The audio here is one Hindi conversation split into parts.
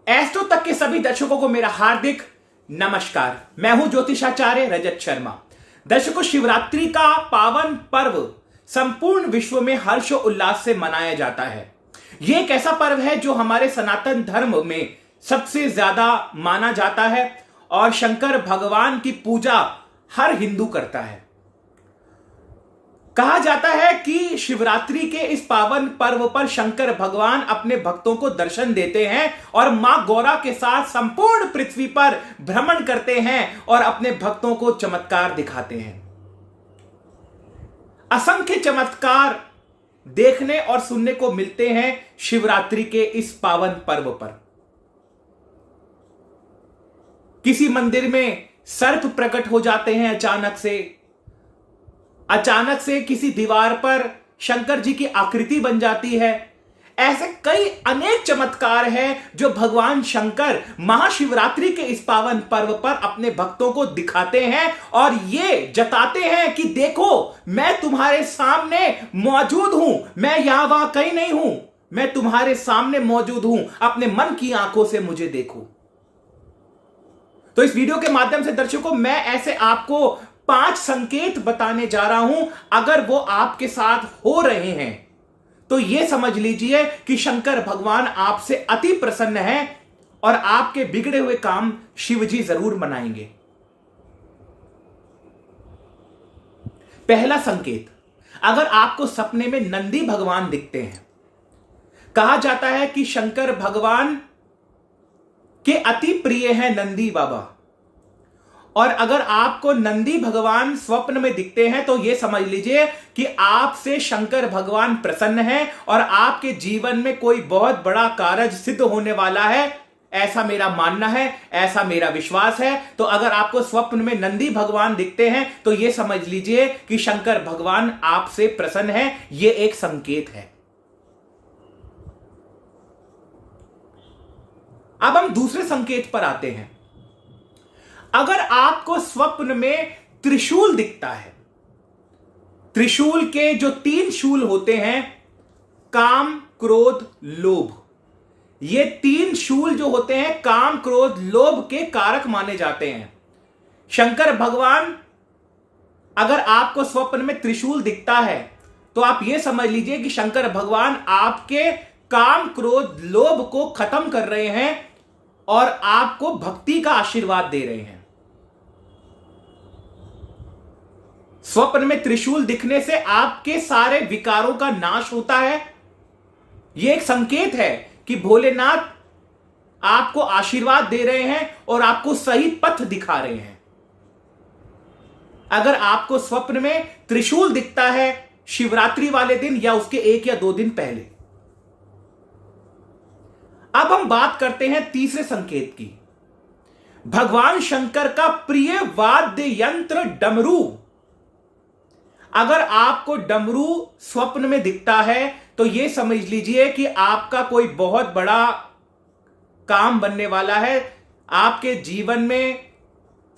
एस्ट्रो तक के सभी दर्शकों को मेरा हार्दिक नमस्कार। मैं हूं ज्योतिषाचार्य रजत शर्मा। दर्शकों, शिवरात्रि का पावन पर्व संपूर्ण विश्व में हर्ष और उल्लास से मनाया जाता है। यह एक ऐसा पर्व है जो हमारे सनातन धर्म में सबसे ज्यादा माना जाता है और शंकर भगवान की पूजा हर हिंदू करता है। कहा जाता है कि शिवरात्रि के इस पावन पर्व पर शंकर भगवान अपने भक्तों को दर्शन देते हैं और मां गौरा के साथ संपूर्ण पृथ्वी पर भ्रमण करते हैं और अपने भक्तों को चमत्कार दिखाते हैं। असंख्य चमत्कार देखने और सुनने को मिलते हैं शिवरात्रि के इस पावन पर्व पर। किसी मंदिर में सर्प प्रकट हो जाते हैं अचानक से किसी दीवार पर शंकर जी की आकृति बन जाती है। ऐसे कई अनेक चमत्कार हैं जो भगवान शंकर महाशिवरात्रि के इस पावन पर्व पर अपने भक्तों को दिखाते हैं और ये जताते हैं कि देखो, मैं तुम्हारे सामने मौजूद हूं, मैं यहां वहां कहीं नहीं हूं, मैं तुम्हारे सामने मौजूद हूं, अपने मन की आंखों से मुझे देखो। तो इस वीडियो के माध्यम से दर्शकों, मैं ऐसे आपको 5 संकेत बताने जा रहा हूं। अगर वो आपके साथ हो रहे हैं तो यह समझ लीजिए कि शंकर भगवान आपसे अति प्रसन्न है और आपके बिगड़े हुए काम शिवजी जरूर मनाएंगे। पहला संकेत, अगर आपको सपने में नंदी भगवान दिखते हैं, कहा जाता है कि शंकर भगवान के अति प्रिय हैं नंदी बाबा, और अगर आपको नंदी भगवान स्वप्न में दिखते हैं तो यह समझ लीजिए कि आपसे शंकर भगवान प्रसन्न हैं और आपके जीवन में कोई बहुत बड़ा कार्य सिद्ध होने वाला है। ऐसा मेरा मानना है, ऐसा मेरा विश्वास है। तो अगर आपको स्वप्न में नंदी भगवान दिखते हैं तो यह समझ लीजिए कि शंकर भगवान आपसे प्रसन्न है। यह एक संकेत है। अब हम दूसरे संकेत पर आते हैं। अगर आपको स्वप्न में त्रिशूल दिखता है, त्रिशूल के जो 3 शूल होते हैं, काम, क्रोध, लोभ, ये 3 शूल जो होते हैं काम, क्रोध, लोभ के कारक माने जाते हैं। शंकर भगवान, अगर आपको स्वप्न में त्रिशूल दिखता है तो आप यह समझ लीजिए कि शंकर भगवान आपके काम, क्रोध, लोभ को खत्म कर रहे हैं और आपको भक्ति का आशीर्वाद दे रहे हैं। स्वप्न में त्रिशूल दिखने से आपके सारे विकारों का नाश होता है। यह एक संकेत है कि भोलेनाथ आपको आशीर्वाद दे रहे हैं और आपको सही पथ दिखा रहे हैं। अगर आपको स्वप्न में त्रिशूल दिखता है शिवरात्रि वाले दिन या उसके 1 या 2 दिन पहले। अब हम बात करते हैं तीसरे संकेत की। भगवान शंकर का प्रिय वाद्य यंत्र डमरू। अगर आपको डमरू स्वप्न में दिखता है तो यह समझ लीजिए कि आपका कोई बहुत बड़ा काम बनने वाला है, आपके जीवन में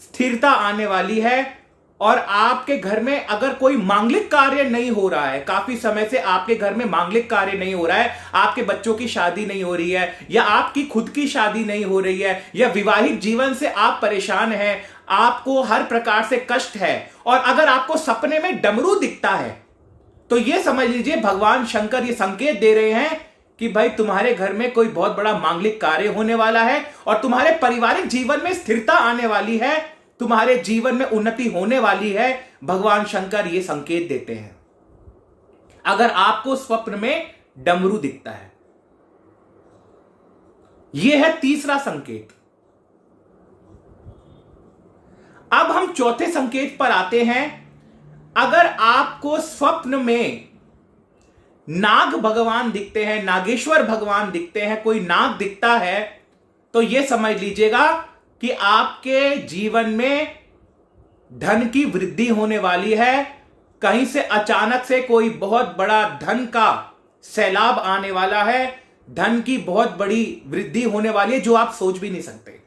स्थिरता आने वाली है और आपके घर में अगर कोई मांगलिक कार्य नहीं हो रहा है, काफी समय से आपके घर में मांगलिक कार्य नहीं हो रहा है, आपके बच्चों की शादी नहीं हो रही है या आपकी खुद की शादी नहीं हो रही है या विवाहिक जीवन से आप परेशान हैं, आपको हर प्रकार से कष्ट है, और अगर आपको सपने में डमरू दिखता है तो यह समझ लीजिए भगवान शंकर ये संकेत दे रहे हैं कि भाई तुम्हारे घर में कोई बहुत बड़ा मांगलिक कार्य होने वाला है और तुम्हारे पारिवारिक जीवन में स्थिरता आने वाली है, तुम्हारे जीवन में उन्नति होने वाली है। भगवान शंकर ये संकेत देते हैं अगर आपको स्वप्न में डमरू दिखता है। यह है तीसरा संकेत। अब हम चौथे संकेत पर आते हैं। अगर आपको स्वप्न में नाग भगवान दिखते हैं, नागेश्वर भगवान दिखते हैं, कोई नाग दिखता है तो यह समझ लीजिएगा कि आपके जीवन में धन की वृद्धि होने वाली है। कहीं से अचानक से कोई बहुत बड़ा धन का सैलाब आने वाला है, धन की बहुत बड़ी वृद्धि होने वाली है जो आप सोच भी नहीं सकते।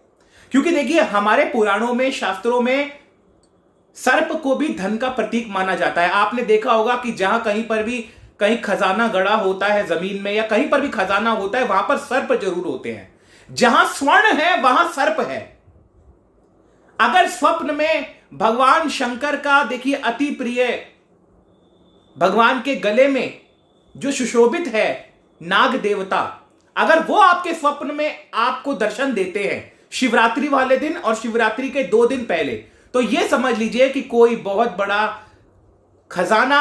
क्योंकि देखिए, हमारे पुराणों में, शास्त्रों में सर्प को भी धन का प्रतीक माना जाता है। आपने देखा होगा कि जहां कहीं पर भी कहीं खजाना गड़ा होता है जमीन में या कहीं पर भी खजाना होता है, वहां पर सर्प जरूर होते हैं। जहां स्वर्ण है वहां सर्प है। अगर स्वप्न में भगवान शंकर का देखिए अति प्रिय भगवान के गले में जो सुशोभित है नाग देवता, अगर वो आपके स्वप्न में आपको दर्शन देते हैं शिवरात्रि वाले दिन और शिवरात्रि के 2 दिन पहले, तो यह समझ लीजिए कि कोई बहुत बड़ा खजाना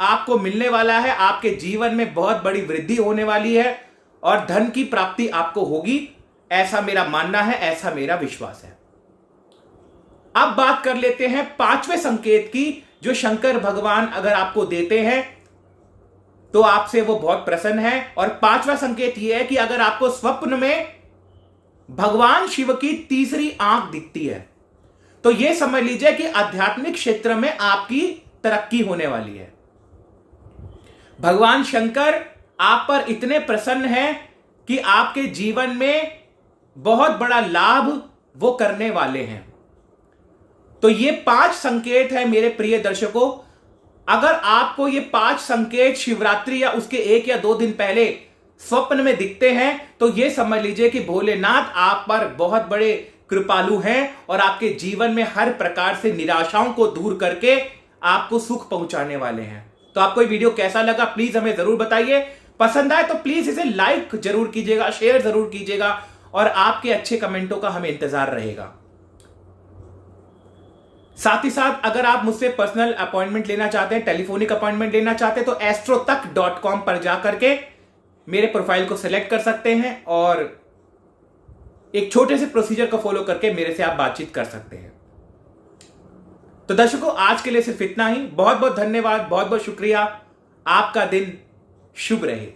आपको मिलने वाला है, आपके जीवन में बहुत बड़ी वृद्धि होने वाली है और धन की प्राप्ति आपको होगी। ऐसा मेरा मानना है, ऐसा मेरा विश्वास है। अब बात कर लेते हैं 5वें संकेत की, जो शंकर भगवान अगर आपको देते हैं तो आपसे वो बहुत प्रसन्न है। और 5वां संकेत यह है कि अगर आपको स्वप्न में भगवान शिव की तीसरी आंख दिखती है तो यह समझ लीजिए कि आध्यात्मिक क्षेत्र में आपकी तरक्की होने वाली है। भगवान शंकर आप पर इतने प्रसन्न हैं कि आपके जीवन में बहुत बड़ा लाभ वो करने वाले हैं। तो ये 5 संकेत है मेरे प्रिय दर्शकों। अगर आपको ये 5 संकेत शिवरात्रि या उसके 1 या 2 दिन पहले स्वप्न में दिखते हैं तो ये समझ लीजिए कि भोलेनाथ आप पर बहुत बड़े कृपालु हैं और आपके जीवन में हर प्रकार से निराशाओं को दूर करके आपको सुख पहुंचाने वाले हैं। तो आपको ये वीडियो कैसा लगा प्लीज हमें जरूर बताइए। पसंद आए तो प्लीज इसे लाइक जरूर कीजिएगा, शेयर जरूर कीजिएगा और आपके अच्छे कमेंटों का हमें इंतजार रहेगा। साथ ही साथ अगर आप मुझसे पर्सनल अपॉइंटमेंट लेना चाहते हैं, टेलीफोनिक अपॉइंटमेंट लेना चाहते हैं तो astrotak.com पर जाकर के मेरे प्रोफाइल को सिलेक्ट कर सकते हैं और एक छोटे से प्रोसीजर को फॉलो करके मेरे से आप बातचीत कर सकते हैं। तो दर्शकों आज के लिए सिर्फ इतना ही। बहुत बहुत धन्यवाद, बहुत बहुत शुक्रिया। आपका दिन शुभ रहे।